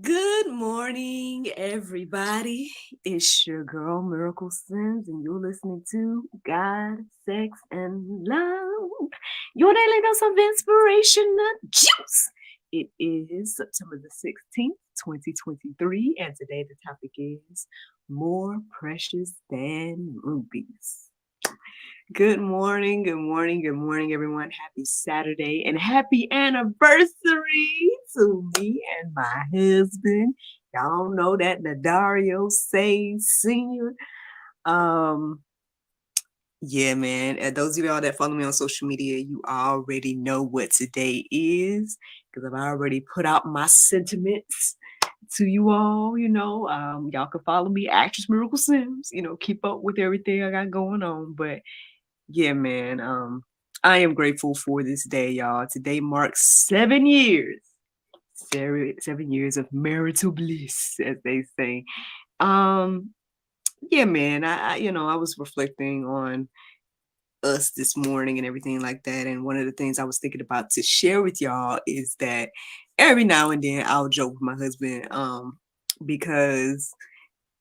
Good morning, everybody. It's your girl, Miracle Sims, and you're listening to God, Sex, and Love. Your daily dose of inspiration juice. It is September the 16th, 2023, and today the topic is more precious than rubies. Good morning, good morning, good morning, everyone. Happy Saturday and happy anniversary to me and my husband. Y'all know that Nadario Say Senior. Um, yeah, man. And those of y'all that follow me on social media, you already know what today is because I've already put out my sentiments to you all. Y'all can follow me, Actress Miracle Sims. Keep up with everything I got going on, but. Yeah, man. I am grateful for this day, y'all. Today marks 7 years. 7 years of marital bliss, as they say. Um, yeah, man. I was reflecting on us this morning and everything like that. And one of the things I was thinking about to share with y'all is that every now and then I'll joke with my husband, because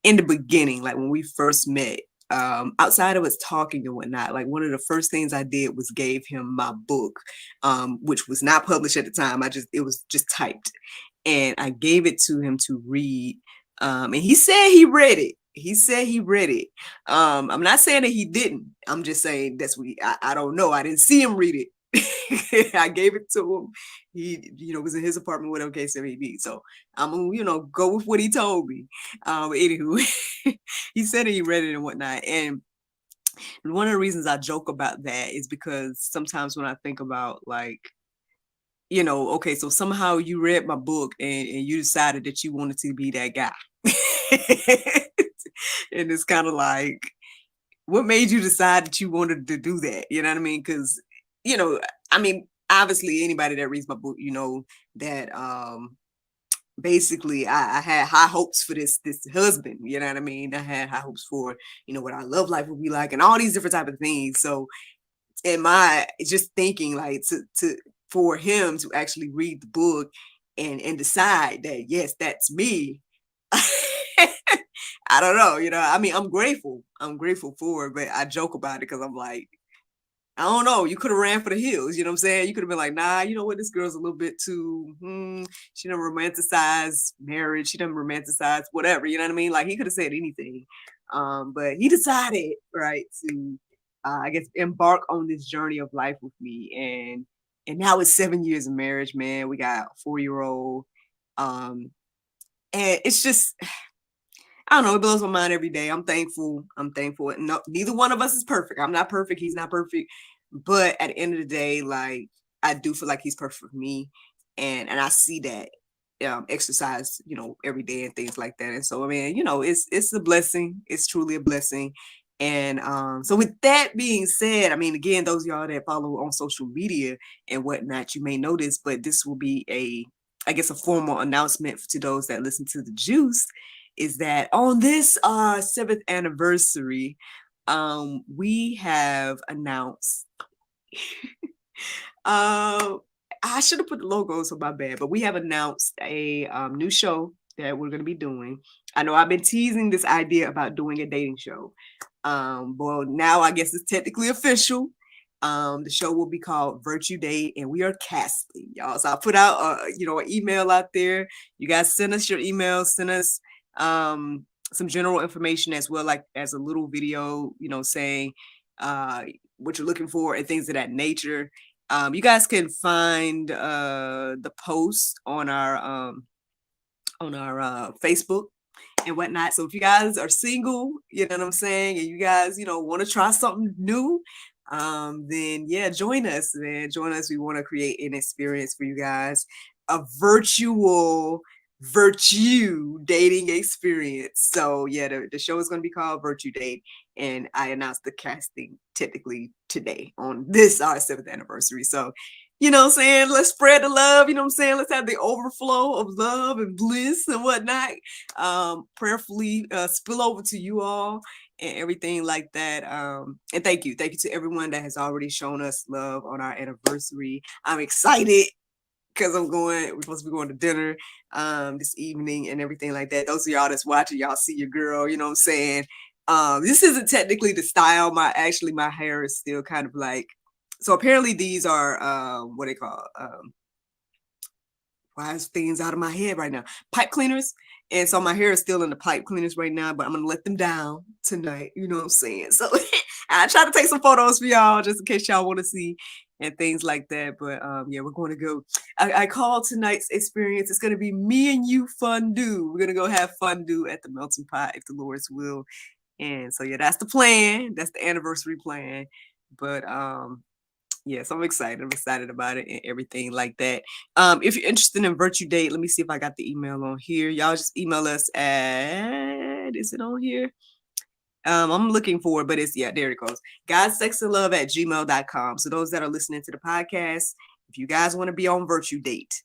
in the beginning, like when we first met, outside of us talking and whatnot, like one of the first things I did was gave him my book, which was not published at the time. It was just typed, and I gave it to him to read. And he said he read it. He said he read it. I'm not saying that he didn't. I'm just saying I don't know. I didn't see him read it. I gave it to him. He, was in his apartment, whatever case it may be. So I'm gonna, go with what he told me. Anywho, he said he read it and whatnot. And one of the reasons I joke about that is because sometimes when I think about like, okay, so somehow you read my book and you decided that you wanted to be that guy. And it's kind of like, what made you decide that you wanted to do that? You know what I mean? Because, obviously anybody that reads my book, that basically I had high hopes for this husband. You know what I mean? I had high hopes for, what our love life would be like and all these different type of things. So am I just thinking like to for him to actually read the book and decide that yes, that's me. I don't know, I'm grateful. I'm grateful for it, but I joke about it because I'm like, I don't know. You could have ran for the hills. You know what I'm saying? You could have been like, nah, you know what? This girl's a little bit too, she doesn't romanticize marriage. She doesn't romanticize whatever. You know what I mean? Like he could have said anything. But he decided, right, to, I guess, embark on this journey of life with me. And now it's 7 years of marriage, man. We got a 4-year-old. And it's just, I don't know. It blows my mind every day. I'm thankful. I'm thankful. No, neither one of us is perfect. I'm not perfect. He's not perfect. But at the end of the day, like I do feel like he's perfect for me, and I see that exercise, every day and things like that. And so, I mean, it's a blessing. It's truly a blessing. And so, with that being said, I mean, again, those of y'all that follow on social media and whatnot, you may notice, but this will be I guess, a formal announcement to those that listen to the Juice is that on this 7th anniversary, we have announced. I should have put the logo, so my bad. But we have announced a new show that we're going to be doing. I know I've been teasing this idea about doing a dating show. Well, now I guess it's technically official. The show will be called Virtue Date, and we are casting, y'all. So I put out, an email out there. You guys send us your emails, send us some general information as well, like as a little video, saying what you're looking for and things of that nature. You guys can find the post on our Facebook and whatnot. So if you guys are single, you know what I'm saying, and you guys, want to try something new, then yeah, join us, man. Join us. We want to create an experience for you guys, a virtue dating experience. So yeah, the show is going to be called Virtue Date, and I announced the casting technically today on this our 7th anniversary. So you know what I'm saying? Let's spread the love. You know what I'm saying? Let's have the overflow of love and bliss and whatnot. Prayerfully spill over to you all and everything like that. And thank you. Thank you to everyone that has already shown us love on our anniversary. I'm excited because we're supposed to be going to dinner this evening and everything like that. Those of y'all that's watching, y'all see your girl, you know what I'm saying? This isn't technically the style. My hair is still kind of like, so apparently these are what they call why is things out of my head right now? Pipe cleaners. And so my hair is still in the pipe cleaners right now, but I'm gonna let them down tonight. You know what I'm saying? So I try to take some photos for y'all just in case y'all want to see and things like that. But yeah, we're going to go. I call tonight's experience. It's gonna be me and you fondue. We're gonna go have fondue at the melting pot if the Lord's will. And so yeah, that's the plan. That's the anniversary plan. But yes, I'm excited. I'm excited about it and everything like that. If you're interested in Virtue Date, let me see if I got the email on here. Y'all just email us at, is it on here? I'm looking for it, but it's, yeah, there it goes. godsexandlove@gmail.com. So those that are listening to the podcast, if you guys want to be on Virtue Date,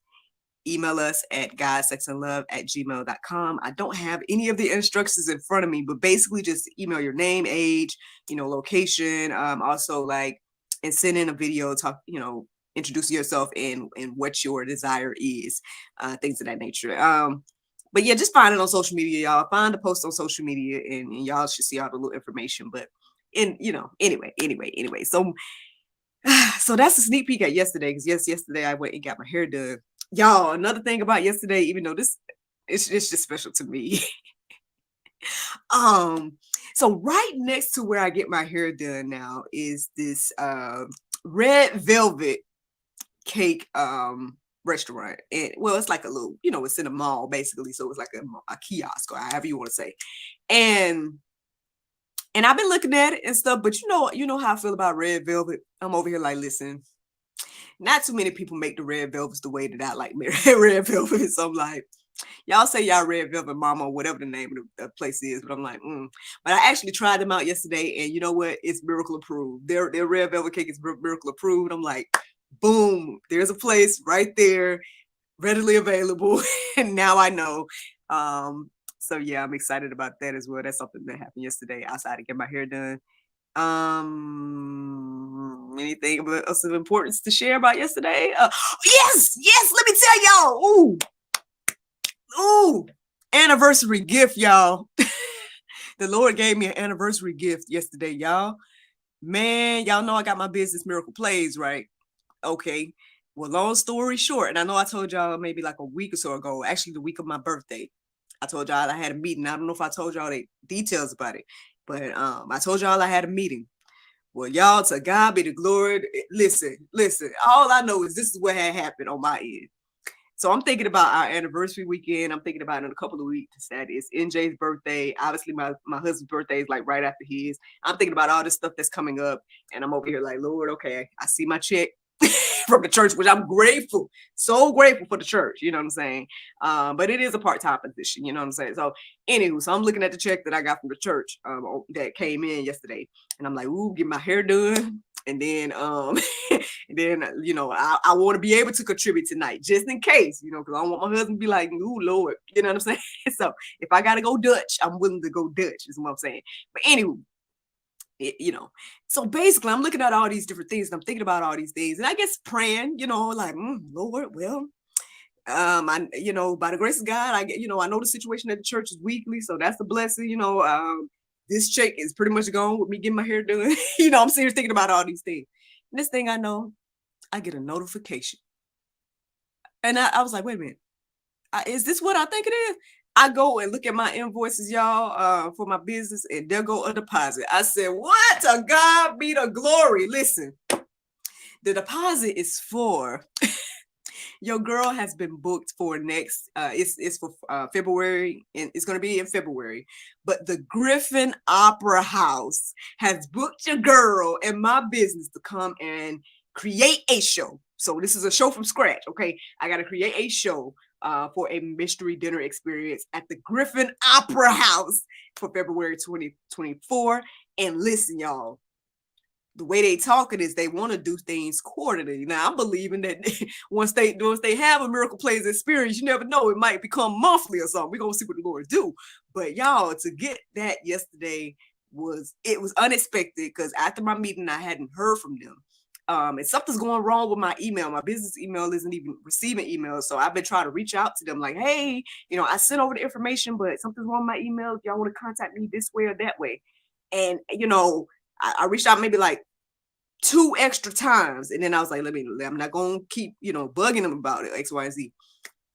email us at godsexandlove@gmail.com. I don't have any of the instructions in front of me, but basically just email your name, age, location, also like, and send in a video, introduce yourself and what your desire is, things of that nature. But yeah, just find it on social media, y'all. Find the post on social media and y'all should see all the little information. But anyway. So that's a sneak peek at yesterday, because yesterday I went and got my hair done. Y'all, another thing about yesterday, even though it's just special to me. So right next to where I get my hair done now is this red velvet cake restaurant. And well, it's like a little, it's in a mall basically, so it's like a kiosk or however you want to say. And I've been looking at it and stuff, but you know how I feel about red velvet. I'm over here like, listen, not too many people make the red velvets the way that I like red velvet. So I'm like, y'all say y'all red velvet mama or whatever the name of the place is, but I'm like, But I actually tried them out yesterday, and you know what? It's miracle approved. Their red velvet cake is miracle approved. I'm like, boom, there's a place right there, readily available, and now I know. So yeah, I'm excited about that as well. That's something that happened yesterday outside to get my hair done. Anything else of importance to share about yesterday? Yes, let me tell y'all. Ooh, anniversary gift, y'all. The Lord gave me an anniversary gift yesterday, y'all. Man, y'all know I got my business Miracle Plays, right? Okay. Well, long story short, and I know I told y'all maybe like a week or so ago, actually the week of my birthday, I told y'all I had a meeting. I don't know if I told y'all the details about it, but I told y'all I had a meeting. Well, y'all, to God be the glory. Listen. All I know is this is what had happened on my end. So I'm thinking about our anniversary weekend. I'm thinking about in a couple of weeks that it's NJ's birthday. Obviously, my husband's birthday is like right after his. I'm thinking about all this stuff that's coming up, and I'm over here like, Lord, okay, I see my check from the church, which I'm grateful, so grateful for the church, you know what I'm saying? But it is a part-time position, you know what I'm saying? So anywho, so I'm looking at the check that I got from the church that came in yesterday, and I'm like, ooh, get my hair done. And then, I want to be able to contribute tonight, just in case, because I don't want my husband to be like, ooh, Lord, you know what I'm saying? So if I got to go Dutch, I'm willing to go Dutch, is what I'm saying. But anywho, so basically I'm looking at all these different things and I'm thinking about all these things, and I guess praying, like, Lord, well, I, by the grace of God, I get, I know the situation at the church is weekly, so that's a blessing, this check is pretty much gone with me getting my hair done. I'm serious thinking about all these things. And this thing I know, I get a notification. And I was like, wait a minute, is this what I think it is? I go and look at my invoices, y'all, for my business, and there go a deposit. I said, what? To God be the glory. Listen, the deposit is for your girl has been booked for next, it's for February, and it's going to be in February. But the Griffin Opera House has booked your girl and my business to come and create a show. So this is a show from scratch, okay? I got to create a show for a mystery dinner experience at the Griffin Opera House for February 2024. And listen, y'all, the way they talking is they want to do things quarterly. Now I'm believing that once they have a Miracle Plays experience, you never know, it might become monthly or something. We're gonna see what the Lord do. But y'all, to get that yesterday was unexpected, because after my meeting I hadn't heard from them. And something's going wrong with my email. My business email isn't even receiving emails. So I've been trying to reach out to them like, hey, I sent over the information, but something's wrong with my email. If y'all want to contact me this way or that way. And, I reached out maybe like 2 extra times. And then I was like, I'm not going to keep, bugging them about it, X, Y, and Z.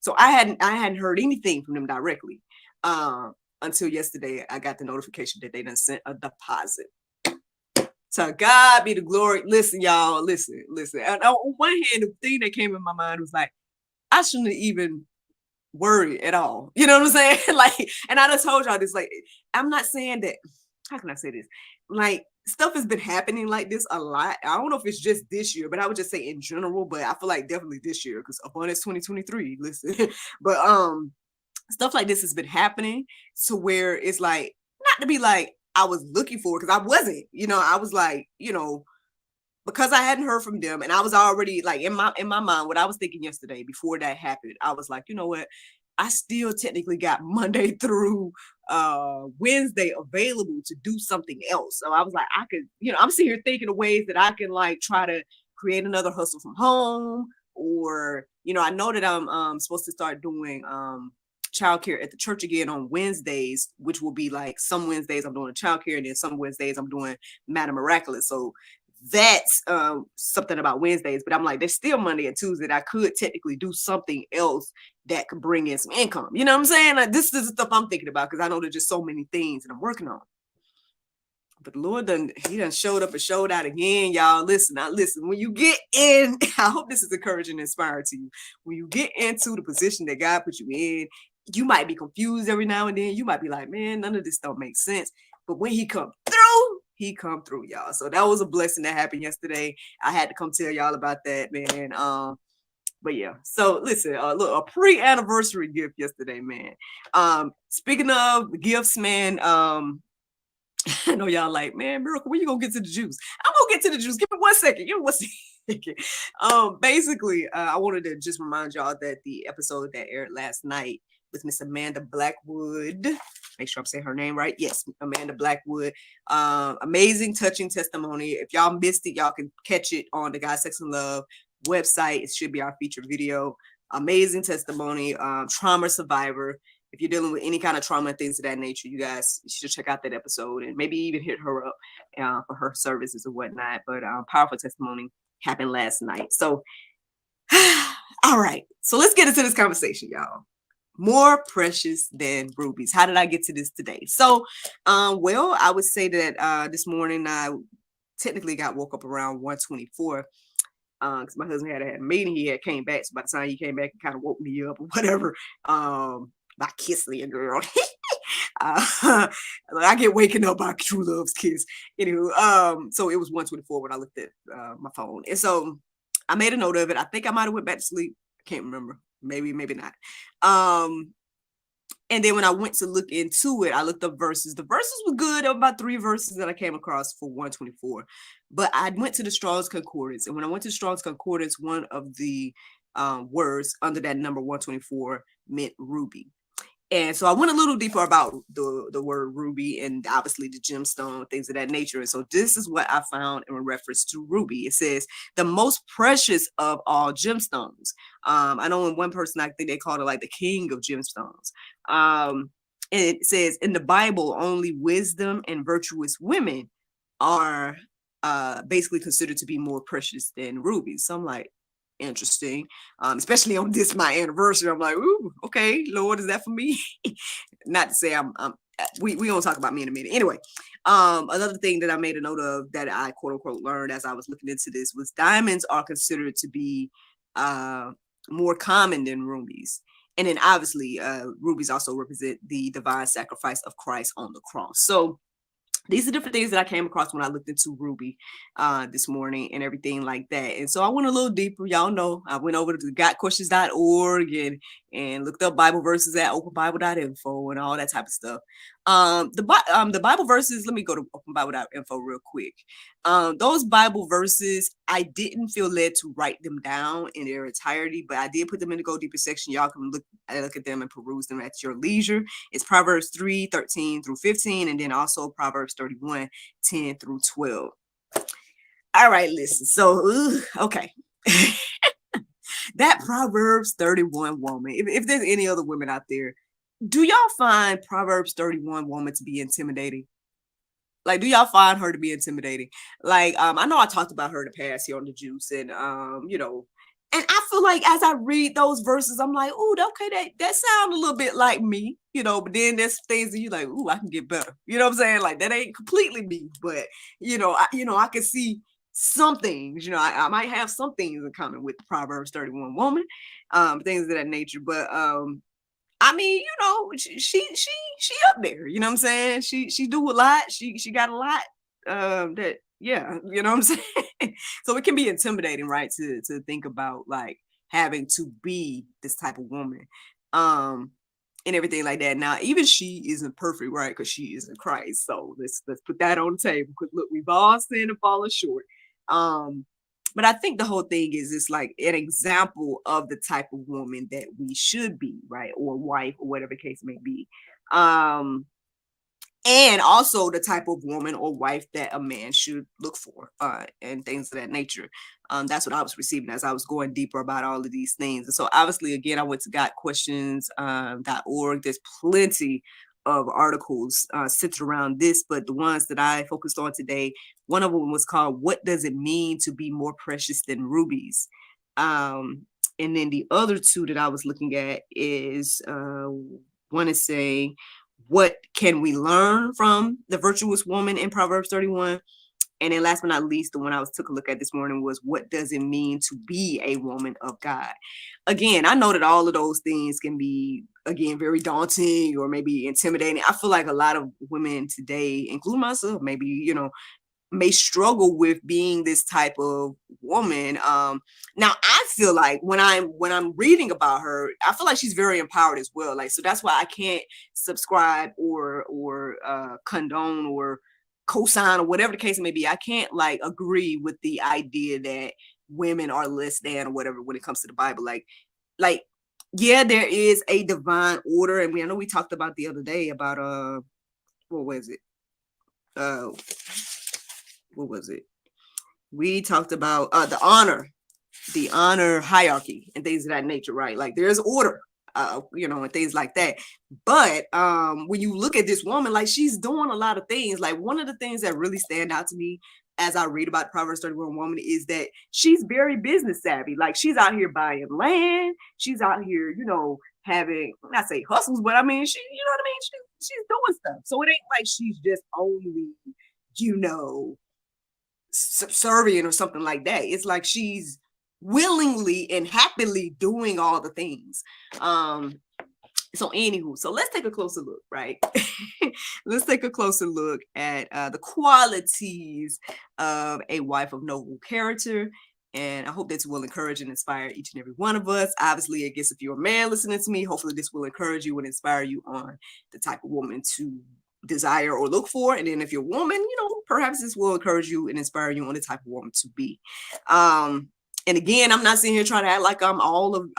So I hadn't heard anything from them directly until yesterday. I got the notification that they done sent a deposit. To God be the glory. Listen, y'all, listen. And on one hand, the thing that came in my mind was like, I shouldn't even worry at all. You know what I'm saying? Like, and I just told y'all this, like, I'm not saying that, how can I say this? Like, stuff has been happening like this a lot. I don't know if it's just this year, but I would just say in general, but I feel like definitely this year, because abundance 2023, listen. But stuff like this has been happening to where it's like, not to be like I was looking for it, because I wasn't, I was like, because I hadn't heard from them, and I was already like in my mind, what I was thinking yesterday before that happened, I was like, you know what, I still technically got Monday through Wednesday available to do something else. So I was like, I could, I'm sitting here thinking of ways that I can like try to create another hustle from home, or I know that I'm supposed to start doing childcare at the church again on Wednesdays, which will be like some Wednesdays I'm doing childcare, and then some Wednesdays I'm doing Madam Miraculous. So that's something about Wednesdays, but I'm like, there's still Monday and Tuesday that I could technically do something else that could bring in some income. You know what I'm saying? Like, this is the stuff I'm thinking about, because I know there's just so many things that I'm working on. But the Lord he done showed up and showed out again, y'all. Listen, when you get in, I hope this is encouraging and inspiring to you. When you get into the position that God put you in, you might be confused every now and then. You might be like, man, none of this don't make sense. But when he come through, y'all. So that was a blessing that happened yesterday. I had to come tell y'all about that, man. But yeah, so listen, look, a pre-anniversary gift yesterday, man. Speaking of gifts, man, I know y'all like, man, Miracle, when you gonna get to the juice? I'm gonna get to the juice. Give me 1 second. Give me 1 second. Basically, I wanted to just remind y'all that the episode that aired last night with Miss Amanda Blackwood, make sure I'm saying her name right. Yes, Amanda Blackwood. Amazing, touching testimony. If y'all missed it, y'all can catch it on the God, Sex, and Love website. It should be our featured video. Amazing testimony. Trauma survivor. If you're dealing with any kind of trauma and things of that nature, you guys should check out that episode and maybe even hit her up for her services or whatnot. But powerful testimony happened last night. So, all right. So let's get into this conversation, y'all. More precious than rubies. How did I get to this today? So, well, I would say that this morning I technically woke up around 1:24. Because my husband had a meeting, he had came back. So by the time he came back, he kind of woke me up or whatever. By kissing a girl. I get waking up by true love's kiss. Anywho, so it was 1:24 when I looked at my phone. And so I made a note of it. I think I might have went back to sleep. I can't remember. Maybe not. And then when I went to look into it, I looked up verses. The verses were good. There were about 3 verses that I came across for 1:24. But I went to the Strong's Concordance. And when I went to the Strong's Concordance, one of the words under that number 1:24 meant ruby. And so I went a little deeper about the word ruby and obviously the gemstone, things of that nature. And so this is what I found in reference to ruby. It says the most precious of all gemstones. I know in one person, I think they called it like the king of gemstones. And it says in the Bible, only wisdom and virtuous women are basically considered to be more precious than rubies. So I'm like, interesting, especially on this my anniversary. I'm like, ooh, okay, Lord, is that for me? Not to say we gonna talk about me in a minute. Anyway, another thing that I made a note of that I quote unquote learned as I was looking into this was diamonds are considered to be more common than rubies. And then obviously rubies also represent the divine sacrifice of Christ on the cross. So these are different things that I came across when I looked into ruby this morning and everything like that. And so I went a little deeper. Y'all know I went over to gotquestions.org and looked up Bible verses at openbible.info and all that type of stuff. The Bible verses, let me go to openbible.info real quick. Those Bible verses, I didn't feel led to write them down in their entirety, but I did put them in the Go Deeper section. Y'all can look at them and peruse them at your leisure. It's Proverbs 3:13 through 15, and then also Proverbs 31:10 through 12. All right, listen. So, okay. That Proverbs 31 woman, if there's any other women out there, do y'all find Proverbs 31 woman to be intimidating? Like, do y'all find her to be intimidating? Like, I know I talked about her in the past here on the juice, and and I feel like as I read those verses, I'm like, oh, okay, that sounds a little bit like me, but then there's things that you like, oh, I can get better. You know what I'm saying? Like that ain't completely me, but I can see some things, I might have some things in common with the Proverbs 31 woman, things of that nature. But I mean, she up there, you know what I'm saying? She do a lot. She got a lot. That yeah, you know what I'm saying? So it can be intimidating, right? To think about like having to be this type of woman. Um and everything like that. Now, even she isn't perfect, right? Because she isn't Christ. So let's put that on the table. Because look, we've all sinned and fallen short. Um, but I think the whole thing is it's like an example of the type of woman that we should be, right? Or wife, or whatever the case may be. Um, and also the type of woman or wife that a man should look for, and things of that nature. That's what I was receiving as I was going deeper about all of these things. And so obviously, again, I went to gotquestions.org. There's plenty of articles centered around this, but the ones that I focused on today, one of them was called "What Does It Mean to Be More Precious Than Rubies?" And then the other two that I was looking at is one is saying, what can we learn from the virtuous woman in Proverbs 31? And then last but not least, the one I was took a look at this morning was, what does it mean to be a woman of God? Again, I know that all of those things can be, again, very daunting or maybe intimidating. I feel like a lot of women today, including myself, maybe, may struggle with being this type of woman. Now I feel like when I'm reading about her, I feel like she's very empowered as well. Like, so that's why I can't subscribe or condone or co-sign or whatever the case may be. I can't like agree with the idea that women are less than or whatever when it comes to the Bible. Like yeah, there is a divine order, and I know we talked about the other day about what was it? Uh what was it? We talked about the honor hierarchy and things of that nature, right? Like there's order, and things like that. But when you look at this woman, like she's doing a lot of things. Like one of the things that really stand out to me as I read about Proverbs 31 woman is that she's very business savvy. Like she's out here buying land. She's out here, having, not say hustles, but I mean, you know what I mean? She's doing stuff. So it ain't like she's just only, you know, subservient or something like that. It's like she's willingly and happily doing all the things. So anywho, so let's take a closer look, right? Let's take a closer look at the qualities of a wife of noble character. And I hope this will encourage and inspire each and every one of us. Obviously, I guess if you're a man listening to me, hopefully this will encourage you and inspire you on the type of woman to desire or look for. And then if you're a woman, perhaps this will encourage you and inspire you on the type of woman to be. And again, I'm not sitting here trying to act like I'm all of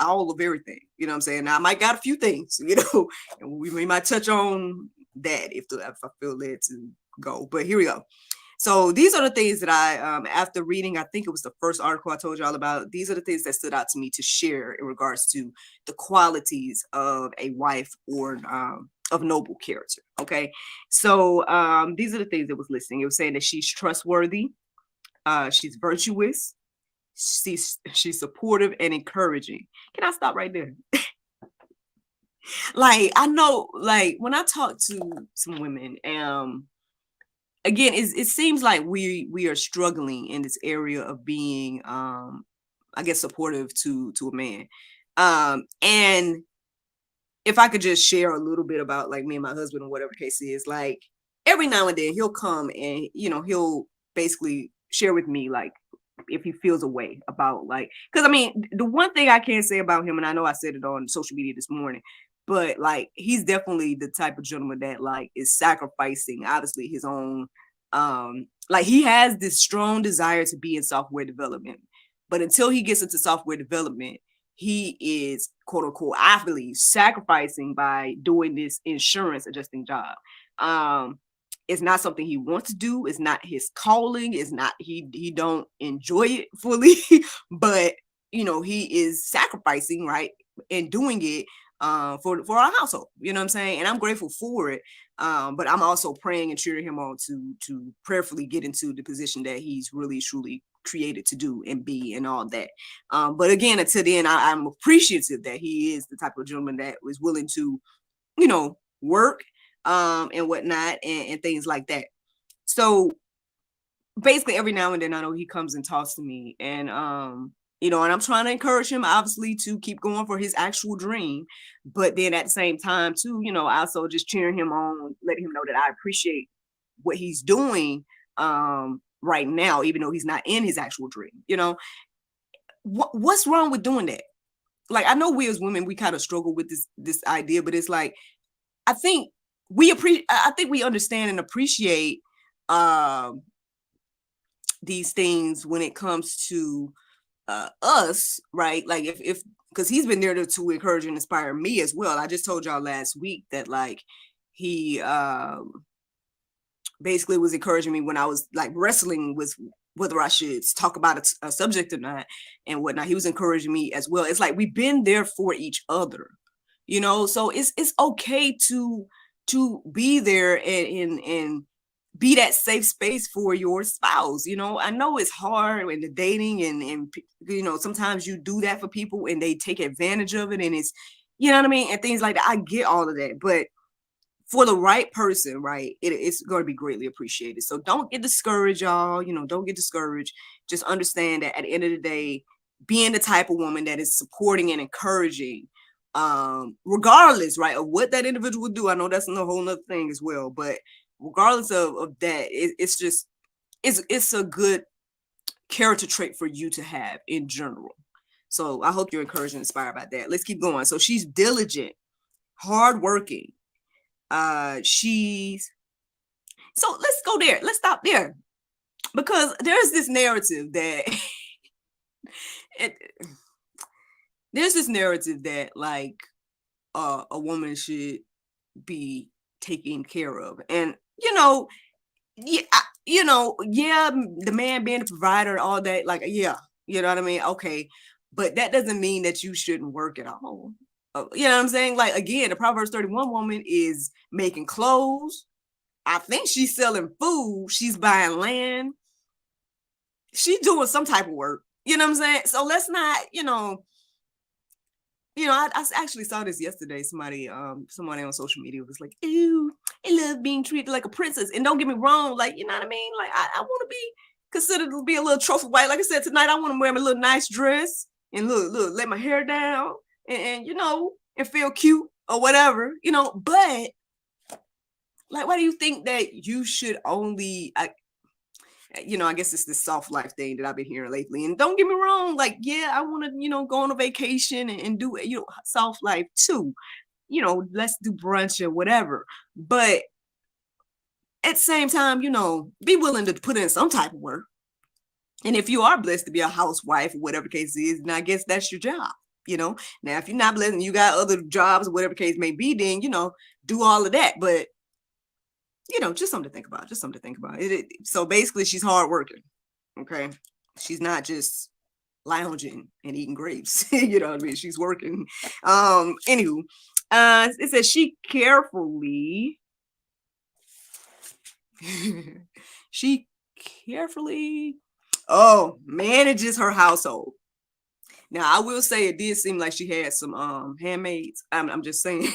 everything. You know what I'm saying? Now, I might got a few things, and we might touch on that if I feel led to go. But here we go. So these are the things that I, after reading, I think it was the first article I told you all about. These are the things that stood out to me to share in regards to the qualities of a wife or of noble character. Okay. So these are the things that was listing. It was saying that she's trustworthy. She's virtuous. She's supportive and encouraging. Can I stop right there? Like, I know, like when I talk to some women, again, it seems like we are struggling in this area of being, I guess, supportive to a man. And if I could just share a little bit about like me and my husband or whatever the case is, like every now and then he'll come and he'll basically share with me like if he feels a way about, like, because I mean the one thing I can say about him, and I know I said it on social media this morning, but like he's definitely the type of gentleman that like is sacrificing obviously his own, like he has this strong desire to be in software development, but until he gets into software development, he is, quote unquote, I believe, sacrificing by doing this insurance adjusting job. It's not something he wants to do. It's not his calling. It's not he don't enjoy it fully, but he is sacrificing, right, and doing it for our household. You know what I'm saying? And I'm grateful for it. But I'm also praying and cheering him on to prayerfully get into the position that he's really truly created to do and be and all that. But again, until then, I'm appreciative that he is the type of gentleman that was willing to, work and whatnot and things like that. So basically every now and then I know he comes and talks to me and and I'm trying to encourage him obviously to keep going for his actual dream, but then at the same time too, also just cheering him on, letting him know that I appreciate what he's doing right now, even though he's not in his actual dream. What's wrong with doing that? Like, I know we as women, we kind of struggle with this idea, but it's like I think we understand and appreciate these things when it comes to us, right? Like if because he's been there to encourage and inspire me as well. I just told y'all last week that like he basically was encouraging me when I was like wrestling with whether I should talk about a subject or not and whatnot. He was encouraging me as well. It's like we've been there for each other, so it's okay to be there and be that safe space for your spouse. I know it's hard in the dating and sometimes you do that for people and they take advantage of it and it's, you know what I mean? And things like that. I get all of that, but for the right person, right, it's going to be greatly appreciated. So don't get discouraged, y'all. Don't get discouraged. Just understand that at the end of the day, being the type of woman that is supporting and encouraging, regardless, right, of what that individual would do. I know that's a whole nother thing as well, but regardless of that, it's a good character trait for you to have in general. So I hope you're encouraged and inspired by that. Let's keep going. So she's diligent, hardworking. Let's go there. Let's stop there. Because there's this narrative that like a woman should be taken care of. And the man being the provider and all that, like, yeah, you know what I mean? Okay. But that doesn't mean that you shouldn't work at all. You know what I'm saying? Like, again, the Proverbs 31 woman is making clothes. I think she's selling food. She's buying land. She's doing some type of work. You know what I'm saying? So let's not, I actually saw this yesterday. Somebody on social media was like, "Ew, I love being treated like a princess." And don't get me wrong, like, you know what I mean? Like, I want to be considered to be a little trophy wife. Like I said, tonight I want to wear my little nice dress and look, let my hair down and and feel cute or whatever, but like, why do you think that you should only, I guess it's this soft life thing that I've been hearing lately. And don't get me wrong, like, yeah, I want to, go on a vacation and do, soft life too. Let's do brunch or whatever. But at the same time, be willing to put in some type of work. And if you are blessed to be a housewife or whatever the case is, then I guess that's your job. Now, if you're not blessed and you got other jobs, whatever the case may be, then, do all of that. But, just something to think about. So basically, she's hardworking. Okay. She's not just lounging and eating grapes. You know what I mean? She's working. Anywho, it says she carefully manages her household. Now, I will say it did seem like she had some handmaids. I'm just saying.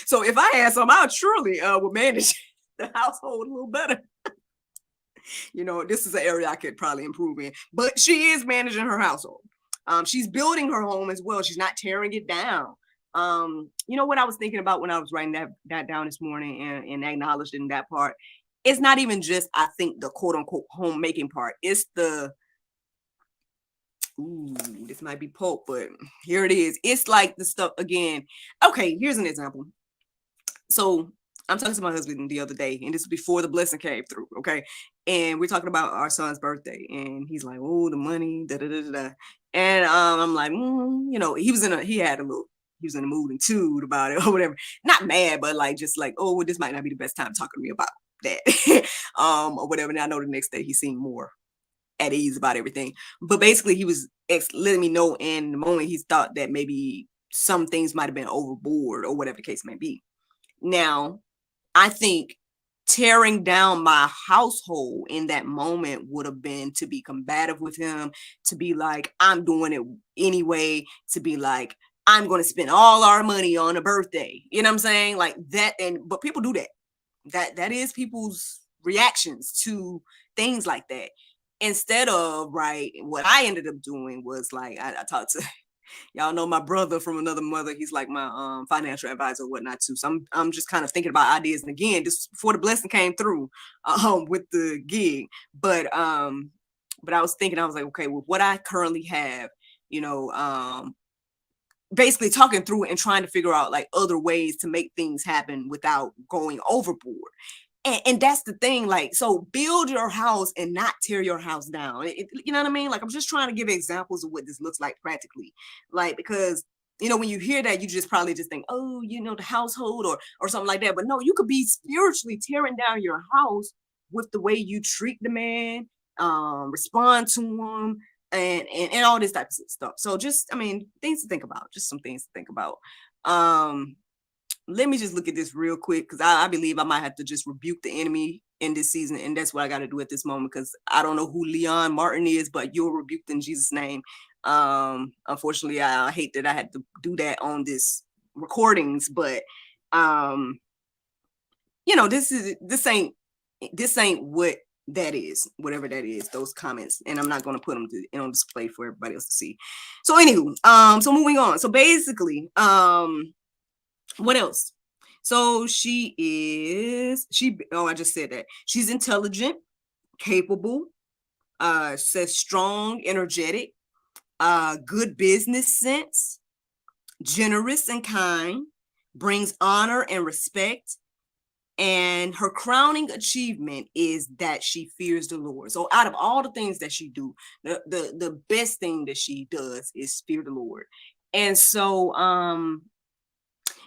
So if I had some, I truly would manage the household a little better. This is an area I could probably improve in. But she is managing her household. She's building her home as well. She's not tearing it down. What I was thinking about when I was writing that down this morning and acknowledging that part? It's not even just, I think, the quote unquote homemaking part. It's this might be pulp, but here it is. It's like the stuff again. Okay, here's an example. So I'm talking to my husband the other day, and this was before the blessing came through. Okay, and we're talking about our son's birthday, and he's like, "Oh, the money, da da da da." And I'm like, he was in a mood and tude about it or whatever. Not mad, but like just like, oh, well, this might not be the best time talking to me about, that, or whatever. And I know the next day he seemed more at ease about everything. But basically, he was letting me know in the moment he thought that maybe some things might have been overboard or whatever the case may be. Now, I think tearing down my household in that moment would have been to be combative with him, to be like, I'm doing it anyway, to be like, I'm going to spend all our money on a birthday. You know what I'm saying? Like that. But people do that. That is people's reactions to things like that. Instead of, right, what I ended up doing was like, I talked to, y'all know my brother from another mother. He's like my financial advisor or whatnot too. So I'm just kind of thinking about ideas. And again, this before the blessing came through with the gig. But I was thinking, I was like, okay, with what I currently have, you know, basically talking through it and trying to figure out like other ways to make things happen without going overboard. And that's the thing, like, so build your house and not tear your house down. You know what I mean? Like, I'm just trying to give examples of what this looks like practically. Like, because, you know, when you hear that, you just probably just think, oh, you know, the household or something like that. But no, you could be spiritually tearing down your house with the way you treat the man, respond to him, and all this type of stuff. So just, I mean, things to think about, just some things to think about. Let me just look at this real quick, because I believe I might have to just rebuke the enemy in this season, and that's what I got to do at this moment, because I don't know who Leon Martin is, but you're rebuked in Jesus' name. Unfortunately, I hate that I had to do that on this recordings, but you know, this ain't what that is, whatever that is, those comments, and I'm not going to put them on display for everybody else to see. So anywho, so moving on. So basically, what else? So I just said that. She's intelligent, capable, says strong, energetic, good business sense, generous and kind, brings honor and respect. And her crowning achievement is that she fears the Lord. So out of all the things that she do, the best thing that she does is fear the Lord. And so,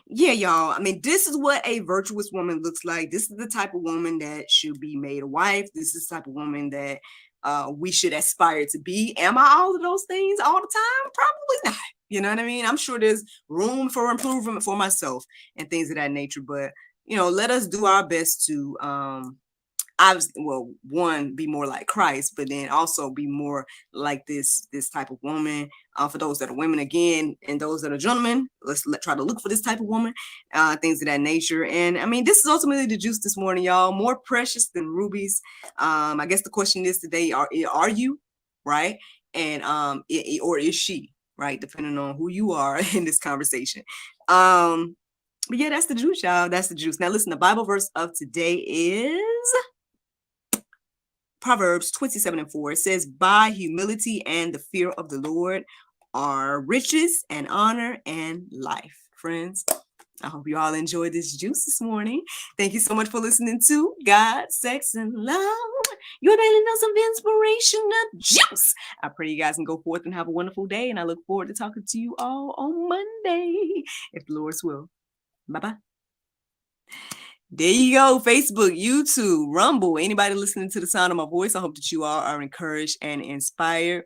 yeah, y'all. I mean, this is what a virtuous woman looks like. This is the type of woman that should be made a wife. This is the type of woman that we should aspire to be. Am I all of those things all the time? Probably not. You know what I mean? I'm sure there's room for improvement for myself and things of that nature. But, you know, let us do our best to one, be more like Christ, but then also be more like this type of woman. For those that are women, again, and those that are gentlemen, let's try to look for this type of woman, things of that nature. And I mean, this is ultimately the juice this morning, y'all. More precious than rubies. I guess the question is today: Are you, right? And or is she, right? Depending on who you are in this conversation. But yeah, that's the juice, y'all. That's the juice. Now, listen. The Bible verse of today is Proverbs 27:4. It says, by humility and the fear of the Lord are riches and honor and life. Friends, I hope you all enjoyed this juice this morning. Thank you so much for listening to God, Sex, and Love, your daily dose of inspirational juice. I pray you guys can go forth and have a wonderful day, and I look forward to talking to you all on Monday, if the Lord's will. Bye-bye. There you go. Facebook, YouTube, Rumble. Anybody listening to the sound of my voice, I hope that you all are encouraged and inspired.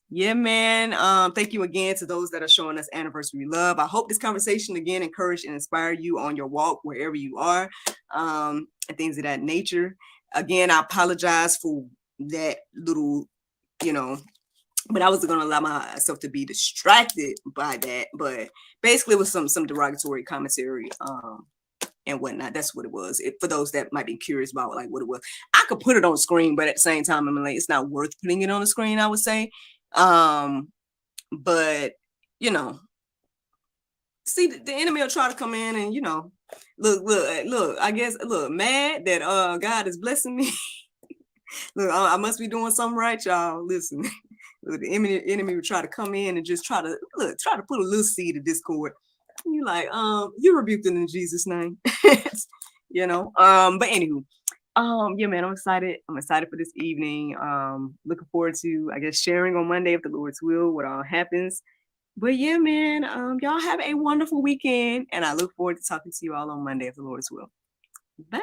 Yeah, man. Thank you again to those that are showing us anniversary love. I hope this conversation again encouraged and inspired you on your walk wherever you are, and things of that nature. Again, I apologize for that little, you know, but I wasn't going to allow myself to be distracted by that. But basically, it was some derogatory commentary, and whatnot. That's what it was. For those that might be curious about like what it was, I could put it on the screen, but at the same time, I'm like, it's not worth putting it on the screen, I would say. But you know, see, the enemy will try to come in and, you know, look, I guess, mad that God is blessing me. Look, I must be doing something right, y'all. Listen, look, the enemy will try to come in and just try to put a little seed of discord. You like, you rebuked it in Jesus' name. You know. But anywho, yeah, man, I'm excited. I'm excited for this evening. Looking forward to, I guess, sharing on Monday, if the Lord's will, what all happens. But yeah, man, y'all have a wonderful weekend, and I look forward to talking to you all on Monday, if the Lord's will. Bye.